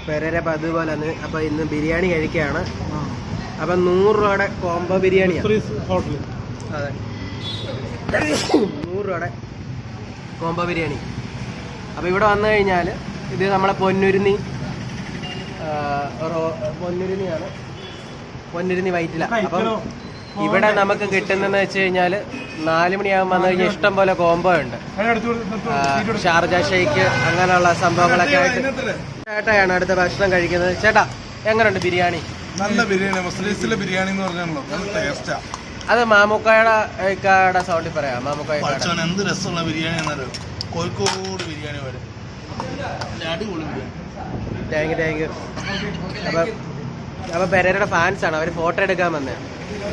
Pereira അതുപോലെ തന്നെ. അപ്പം ഇന്ന് ബിരിയാണി കഴിക്കുകയാണ്. അപ്പം 100 രൂപയുടെ കോംബോ ബിരിയാണിയാണ്. അതെ, 100 രൂപയുടെ കോംബോ ബിരിയാണി. അപ്പം ഇവിടെ വന്നു കഴിഞ്ഞാൽ ഇത് നമ്മളെ പൊന്നുരുന്നിയാണ്, പൊന്നുരുന്നി വൈറ്റില. അപ്പം ഇവിടെ നമുക്ക് കിട്ടുന്നതെന്ന് വെച്ച് കഴിഞ്ഞാൽ 4 മണിയാകുമ്പോൾ വന്നു കഴിഞ്ഞാൽ ഇഷ്ടം പോലെ കോംബോ ഉണ്ട്. ഷാർജ ഷെയ്ക്ക് അങ്ങനെയുള്ള സംഭവങ്ങളൊക്കെ ആയിട്ട് ചേട്ടായാണ് അടുത്ത ഭക്ഷണം കഴിക്കുന്നത്. ചേട്ടാ, എങ്ങനെയുണ്ട് ബിരിയാണി? നല്ല ബിരിയാണി, മുസ്ലിംസിലെ ബിരിയാണി എന്ന് പറഞ്ഞാണല്ലോ, നല്ല ടേസ്റ്റാ. അത് മാമുക്കായുടെ സൗണ്ടിൽ പറയാം. മാമുക്കായുടെ എന്ത് രസമുള്ള ബിരിയാണി എന്നറിയോ, കോഴിക്കോട് ബിരിയാണി വരെ അടിപൊളി ബിരിയാണി. Thank you. അപ്പൊ പെരേരയുടെ ഫാൻസ് ആണ്, അവര് ഫോട്ടോ എടുക്കാൻ വന്നേ.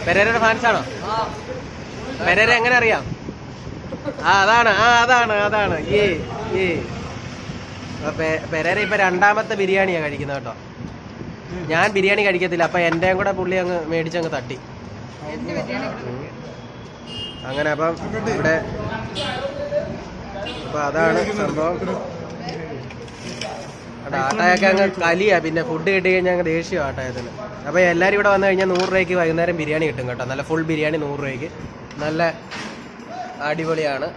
പെരേരയുടെ ഫാൻസ് ആണോ? പെരേര എങ്ങനെ അറിയാം? അതാണ് പെരേര ഇപ്പൊ 2ാമത്തെ ബിരിയാണിയാണ് കഴിക്കുന്നത് കേട്ടോ. ഞാൻ ബിരിയാണി കഴിക്കത്തില്ല, അപ്പൊ എന്റെയും കൂടെ പുള്ളി അങ്ങ് മേടിച്ചങ്ങ് തട്ടി. അങ്ങനെ അപ്പം ഇവിടെ അപ്പൊ അതാണ് സംഭവം. ആട്ടായൊക്കെ അങ്ങ് കലിയാ, പിന്നെ ഫുഡ് കിട്ടി കഴിഞ്ഞാൽ അങ്ങ് ദേഷ്യം ആട്ടായത്തിന്. അപ്പൊ എല്ലാരും ഇവിടെ വന്നു കഴിഞ്ഞാൽ 100 രൂപയ്ക്ക് വൈകുന്നേരം ബിരിയാണി കിട്ടും കേട്ടോ. നല്ല ഫുൾ ബിരിയാണി 100 രൂപയ്ക്ക്, നല്ല അടിപൊളിയാണ്.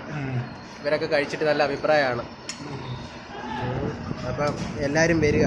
ഇവരൊക്കെ കഴിച്ചിട്ട് നല്ല അഭിപ്രായമാണ്. അപ്പം എല്ലാരും വരിക.